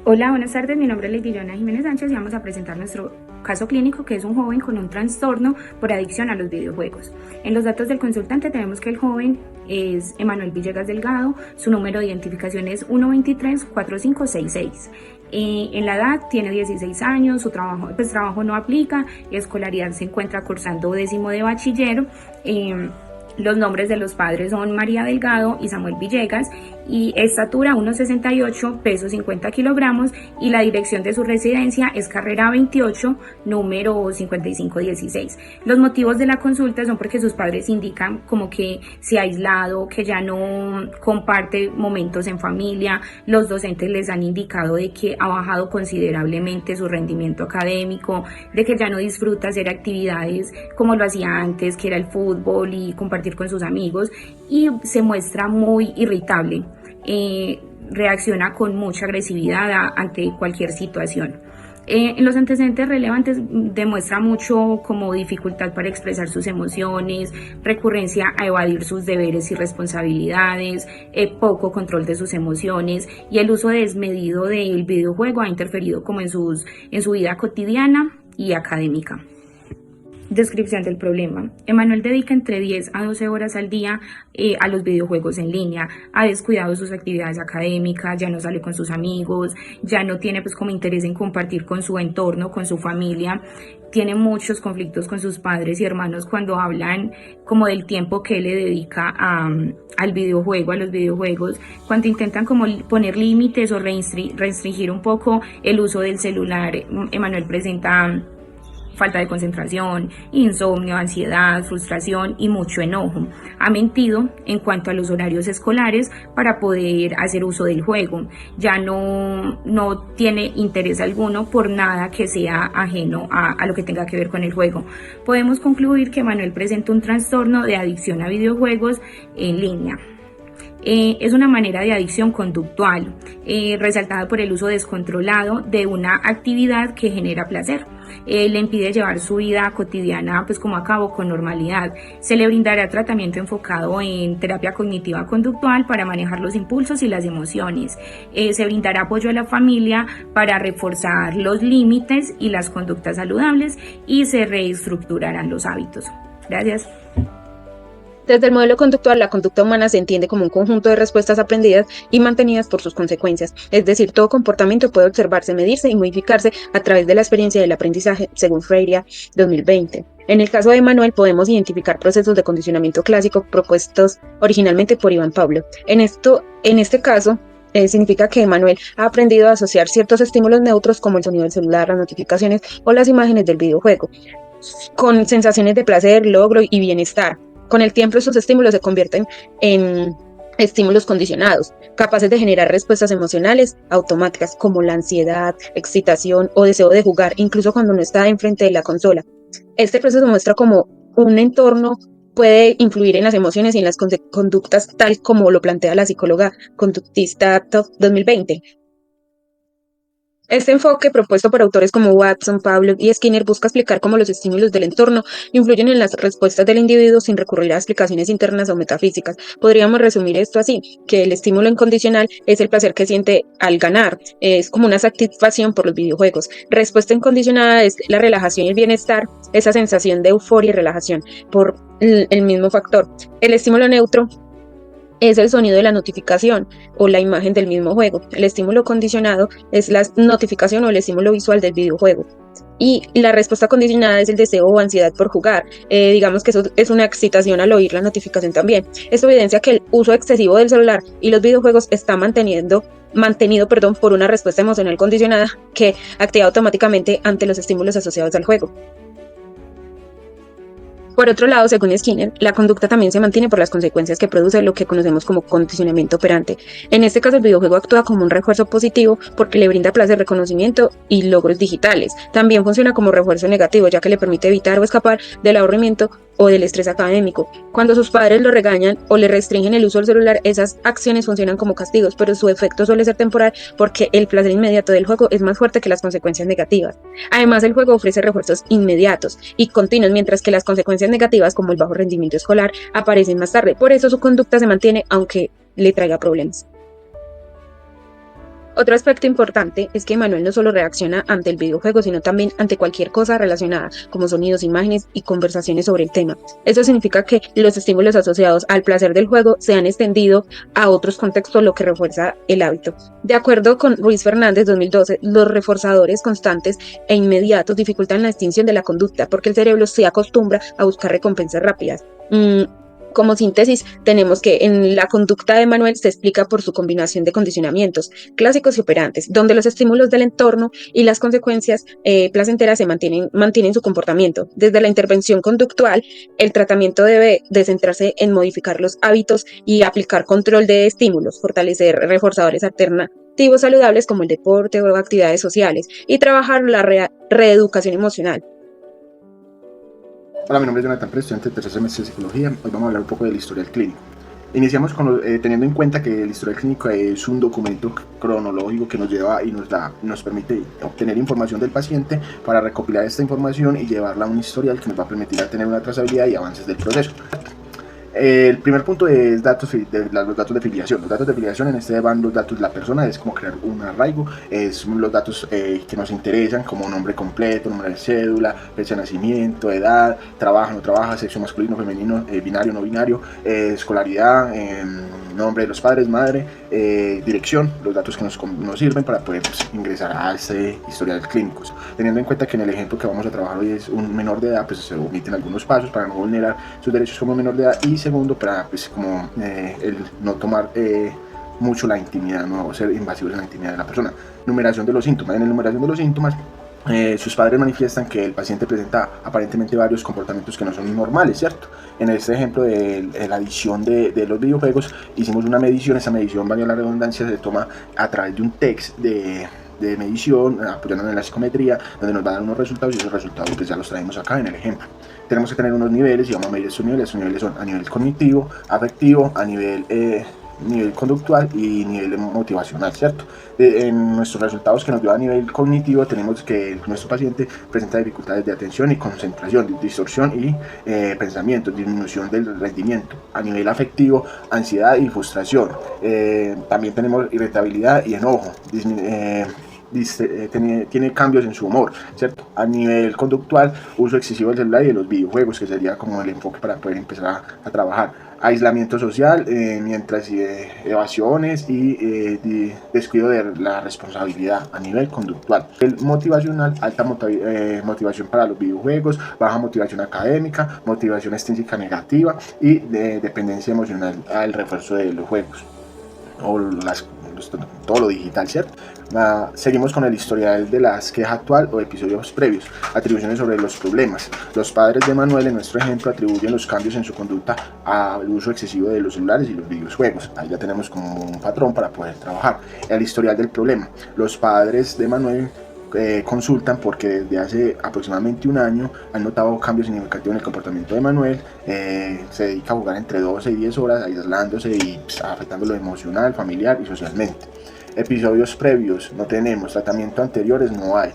Hola, buenas tardes. Mi nombre es Lady Joana Jiménez Sánchez y vamos a presentar nuestro caso clínico, que es un joven con un trastorno por adicción a los videojuegos. En los datos del consultante tenemos que el joven es Emanuel Villegas Delgado, su número de identificación es 1234566. En la edad tiene 16 años, su trabajo no aplica, escolaridad se encuentra cursando 10º de bachiller. Los nombres de los padres son María Delgado y Samuel Villegas, y estatura 1,68, peso 50 kilogramos, y la dirección de su residencia es Carrera 28, número 5516. Los motivos de la consulta son porque sus padres indican como que se ha aislado, que ya no comparte momentos en familia. Los docentes les han indicado de que ha bajado considerablemente su rendimiento académico, de que ya no disfruta hacer actividades como lo hacía antes, que era el fútbol y compartir con sus amigos, y se muestra muy irritable. Reacciona con mucha agresividad ante cualquier situación. En los antecedentes relevantes demuestra mucho como dificultad para expresar sus emociones, recurrencia a evadir sus deberes y responsabilidades, poco control de sus emociones, y el uso desmedido del videojuego ha interferido como en su vida cotidiana y académica. Descripción del problema. Emanuel dedica entre 10 a 12 horas al día a los videojuegos en línea, ha descuidado sus actividades académicas, ya no sale con sus amigos, ya no tiene pues como interés en compartir con su entorno, con su familia. Tiene muchos conflictos con sus padres y hermanos cuando hablan como del tiempo que él le dedica al videojuego, a los videojuegos. Cuando intentan como poner límites o restringir un poco el uso del celular, Emanuel presenta falta de concentración, insomnio, ansiedad, frustración y mucho enojo. Ha mentido en cuanto a los horarios escolares para poder hacer uso del juego. Ya no tiene interés alguno por nada que sea ajeno a lo que tenga que ver con el juego. Podemos concluir que Manuel presenta un trastorno de adicción a videojuegos en línea. Es una manera de adicción conductual, resaltada por el uso descontrolado de una actividad que genera placer. Le impide llevar su vida cotidiana pues como a cabo con normalidad. Se le brindará tratamiento enfocado en terapia cognitiva conductual para manejar los impulsos y las emociones. Se brindará apoyo a la familia para reforzar los límites y las conductas saludables, y se reestructurarán los hábitos. Gracias. Desde el modelo conductual, la conducta humana se entiende como un conjunto de respuestas aprendidas y mantenidas por sus consecuencias, es decir, todo comportamiento puede observarse, medirse y modificarse a través de la experiencia del aprendizaje, según Freire 2020. En el caso de Emanuel podemos identificar procesos de condicionamiento clásico propuestos originalmente por Iván Pablo. En este caso, significa que Emanuel ha aprendido a asociar ciertos estímulos neutros como el sonido del celular, las notificaciones o las imágenes del videojuego, con sensaciones de placer, logro y bienestar. Con el tiempo, estos estímulos se convierten en estímulos condicionados, capaces de generar respuestas emocionales automáticas como la ansiedad, excitación o deseo de jugar, incluso cuando no está enfrente de la consola. Este proceso muestra cómo un entorno puede influir en las emociones y en las conductas, tal como lo plantea la psicóloga conductista 2020. Este enfoque, propuesto por autores como Watson, Pavlov y Skinner, busca explicar cómo los estímulos del entorno influyen en las respuestas del individuo sin recurrir a explicaciones internas o metafísicas. Podríamos resumir esto así, que el estímulo incondicional es el placer que siente al ganar, es como una satisfacción por los videojuegos. Respuesta incondicionada es la relajación y el bienestar, esa sensación de euforia y relajación por el mismo factor. El estímulo neutro es el sonido de la notificación o la imagen del mismo juego. El estímulo condicionado es la notificación o el estímulo visual del videojuego. Y la respuesta condicionada es el deseo o ansiedad por jugar. Digamos que eso es una excitación al oír la notificación también. Esto evidencia que el uso excesivo del celular y los videojuegos está mantenido por una respuesta emocional condicionada que activa automáticamente ante los estímulos asociados al juego. Por otro lado, según Skinner, la conducta también se mantiene por las consecuencias que produce lo que conocemos como condicionamiento operante. En este caso, el videojuego actúa como un refuerzo positivo porque le brinda placer, reconocimiento y logros digitales. También funciona como refuerzo negativo, ya que le permite evitar o escapar del aburrimiento o del estrés académico. Cuando sus padres lo regañan o le restringen el uso del celular, esas acciones funcionan como castigos, pero su efecto suele ser temporal porque el placer inmediato del juego es más fuerte que las consecuencias negativas. Además, el juego ofrece refuerzos inmediatos y continuos, mientras que las consecuencias negativas, como el bajo rendimiento escolar, aparecen más tarde. Por eso su conducta se mantiene aunque le traiga problemas. Otro aspecto importante es que Emanuel no solo reacciona ante el videojuego, sino también ante cualquier cosa relacionada, como sonidos, imágenes y conversaciones sobre el tema. Eso significa que los estímulos asociados al placer del juego se han extendido a otros contextos, lo que refuerza el hábito. De acuerdo con Ruiz Fernández 2012, los reforzadores constantes e inmediatos dificultan la extinción de la conducta porque el cerebro se acostumbra a buscar recompensas rápidas. Como síntesis, tenemos que en la conducta de Manuel se explica por su combinación de condicionamientos clásicos y operantes, donde los estímulos del entorno y las consecuencias placenteras mantienen su comportamiento. Desde la intervención conductual, el tratamiento debe de centrarse en modificar los hábitos y aplicar control de estímulos, fortalecer reforzadores alternativos saludables como el deporte o actividades sociales y trabajar la reeducación emocional. Hola, mi nombre es Jonathan Pérez, estudiante de tercer semestre de Psicología. Hoy vamos a hablar un poco del historial clínico. Iniciamos teniendo en cuenta que el historial clínico es un documento cronológico que nos lleva y nos permite obtener información del paciente para recopilar esta información y llevarla a un historial que nos va a permitir tener una trazabilidad y avances del proceso. El primer punto es los datos de filiación. Los datos de filiación, en este van los datos de la persona, es como crear un arraigo, es los datos que nos interesan, como nombre completo, número de cédula, fecha de nacimiento, edad, trabaja, no trabaja, sexo masculino, femenino, binario, no binario, escolaridad, nombre de los padres, madre, dirección, los datos que nos sirven para poder ingresar a este historial clínico. Teniendo en cuenta que en el ejemplo que vamos a trabajar hoy es un menor de edad, pues se omiten algunos pasos para no vulnerar sus derechos como menor de edad, y segundo, para el no tomar mucho la intimidad, no ser invasivos en la intimidad de la persona. Numeración de los síntomas. En la numeración de los síntomas, sus padres manifiestan que el paciente presenta aparentemente varios comportamientos que no son normales, ¿cierto? En este ejemplo de la adición de los videojuegos, hicimos una medición. Esa medición, valga la redundancia, se toma a través de un test de medición, apoyándonos en la psicometría, donde nos va a dar unos resultados, y esos resultados pues ya los traemos acá en el ejemplo. Tenemos que tener unos niveles y vamos a medir estos niveles. Estos niveles son a nivel cognitivo, afectivo, a nivel conductual y nivel motivacional, ¿cierto? En nuestros resultados que nos dio a nivel cognitivo, tenemos que nuestro paciente presenta dificultades de atención y concentración, distorsión y pensamiento, disminución del rendimiento. A nivel afectivo, ansiedad y frustración. También tenemos irritabilidad y enojo. Tiene cambios en su humor, ¿cierto? A nivel conductual, uso excesivo del celular y de los videojuegos, que sería como el enfoque para poder empezar a trabajar. Aislamiento social, mientras evasiones y descuido de la responsabilidad a nivel conductual. El motivacional, alta motivación para los videojuegos, baja motivación académica, motivación extrínseca negativa y dependencia emocional al refuerzo de los juegos o todo lo digital, ¿cierto? Seguimos con el historial de las quejas actual o episodios previos. Atribuciones sobre los problemas. Los padres de Manuel, en nuestro ejemplo, atribuyen los cambios en su conducta al uso excesivo de los celulares y los videojuegos. Ahí ya tenemos como un patrón para poder trabajar. El historial del problema. Los padres de Manuel consultan porque desde hace aproximadamente un año han notado cambios significativos en el comportamiento de Manuel. Se dedica a jugar entre 12 y 10 horas, aislándose y afectando lo emocional, familiar y socialmente. Episodios previos no tenemos, tratamiento anteriores no hay.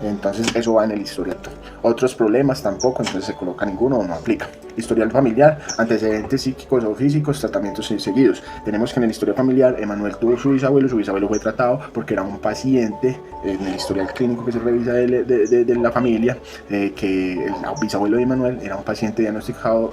Entonces eso va en el historial. Otros problemas tampoco, entonces se coloca ninguno o no aplica. Historial familiar, antecedentes psíquicos o físicos, tratamientos seguidos. Tenemos que en el historial familiar, Emanuel tuvo su bisabuelo fue tratado porque era un paciente, en el historial clínico que se revisa de la familia, que el bisabuelo de Emanuel era un paciente diagnosticado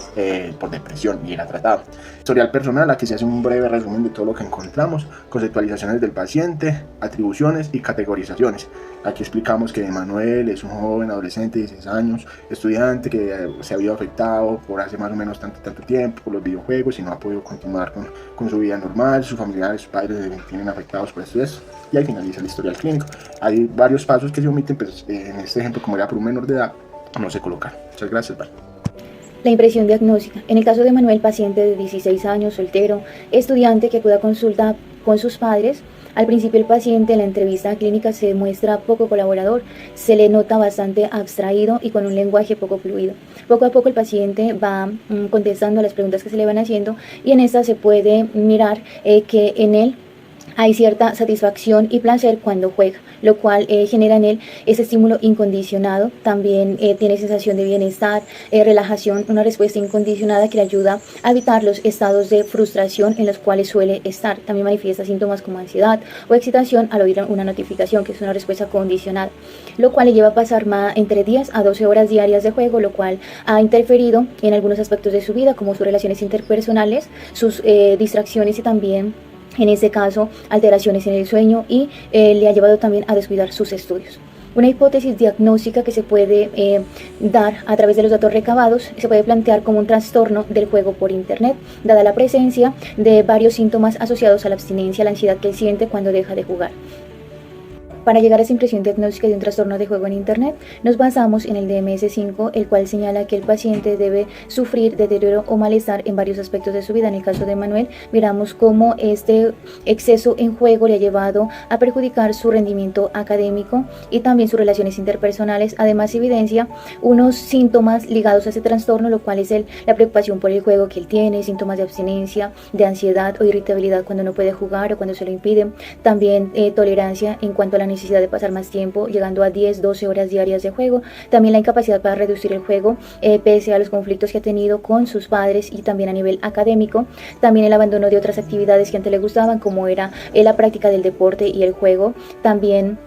por depresión y era tratado. Historial personal, aquí se hace un breve resumen de todo lo que encontramos, conceptualizaciones del paciente, atribuciones y categorizaciones. Aquí explicamos que Emanuel es un joven adolescente de 16 años, estudiante que se ha visto afectado por hace más o menos tanto tiempo por los videojuegos y no ha podido continuar con su vida normal. Sus familiares, sus padres se tienen afectados por esto y eso. Y ahí finaliza el historial clínico. Hay varios pasos que se omiten, pero en este ejemplo, como era por un menor de edad, no se colocan. Muchas gracias, Val. La impresión diagnóstica. En el caso de Manuel, paciente de 16 años, soltero, estudiante que acude a consulta con sus padres, al principio el paciente en la entrevista clínica se muestra poco colaborador, se le nota bastante abstraído y con un lenguaje poco fluido. Poco a poco el paciente va contestando a las preguntas que se le van haciendo y en esta se puede mirar que en él hay cierta satisfacción y placer cuando juega, lo cual genera en él ese estímulo incondicionado. También tiene sensación de bienestar, relajación, una respuesta incondicionada que le ayuda a evitar los estados de frustración en los cuales suele estar. También manifiesta síntomas como ansiedad o excitación al oír una notificación, que es una respuesta condicionada, lo cual le lleva a pasar entre 10 a 12 horas diarias de juego, lo cual ha interferido en algunos aspectos de su vida, como sus relaciones interpersonales, sus distracciones y también, en este caso, alteraciones en el sueño, y le ha llevado también a descuidar sus estudios. Una hipótesis diagnóstica que se puede dar a través de los datos recabados se puede plantear como un trastorno del juego por internet, dada la presencia de varios síntomas asociados a la abstinencia, la ansiedad que él siente cuando deja de jugar. Para llegar a esa impresión diagnóstica de un trastorno de juego en Internet, nos basamos en el DMS-5, el cual señala que el paciente debe sufrir deterioro o malestar en varios aspectos de su vida. En el caso de Manuel, miramos cómo este exceso en juego le ha llevado a perjudicar su rendimiento académico y también sus relaciones interpersonales. Además, evidencia unos síntomas ligados a ese trastorno, lo cual es la preocupación por el juego que él tiene, síntomas de abstinencia, de ansiedad o irritabilidad cuando no puede jugar o cuando se lo impiden. También tolerancia en cuanto a la necesidad de pasar más tiempo, llegando a 10-12 horas diarias de juego. También la incapacidad para reducir el juego, pese a los conflictos que ha tenido con sus padres y también a nivel académico. También el abandono de otras actividades que antes le gustaban, como era la práctica del deporte y el juego. También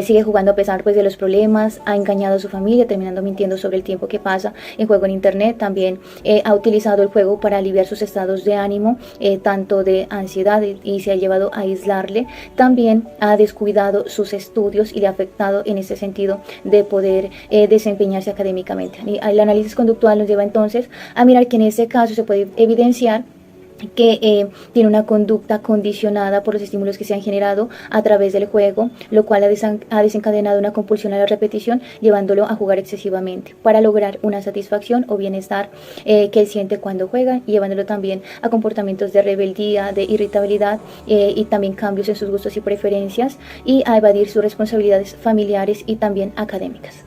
sigue jugando a pesar de los problemas, ha engañado a su familia, terminando mintiendo sobre el tiempo que pasa en juego en internet. También ha utilizado el juego para aliviar sus estados de ánimo, tanto de ansiedad, y se ha llevado a aislarle. También ha descuidado sus estudios y le ha afectado en ese sentido de poder desempeñarse académicamente. El análisis conductual nos lleva entonces a mirar que en este caso se puede evidenciar que tiene una conducta condicionada por los estímulos que se han generado a través del juego, lo cual ha desencadenado una compulsión a la repetición, llevándolo a jugar excesivamente para lograr una satisfacción o bienestar que él siente cuando juega, y llevándolo también a comportamientos de rebeldía, de irritabilidad y también cambios en sus gustos y preferencias, y a evadir sus responsabilidades familiares y también académicas.